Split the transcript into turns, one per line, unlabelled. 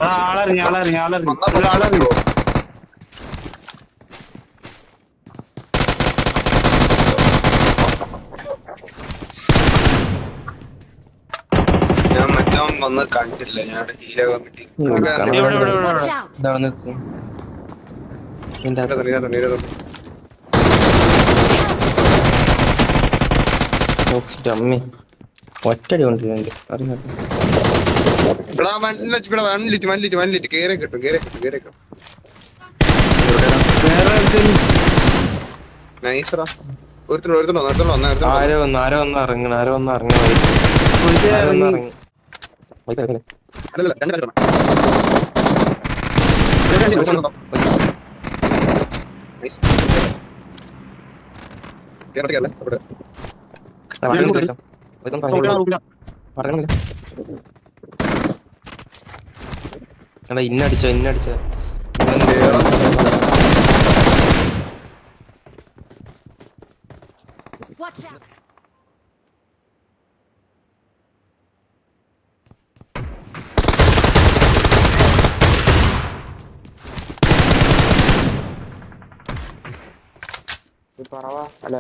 ആളറിഞ്ഞു ഒരാളറിഞ്ഞു.
ഞാൻ മറ്റവൻ വന്ന് കണ്ടില്ല. ഞാൻ ഹീല കമ്മിറ്റി
ഒറ്റടി കൊണ്ടിരുന്നുണ്ട് അറിയാം.
കേറി കിട്ടും. നൈസറാ.
ആരോ ഒന്ന് ഇറങ്ങണം. ഇന്നടിച്ചോ
Watch out!
പറവാ അല്ല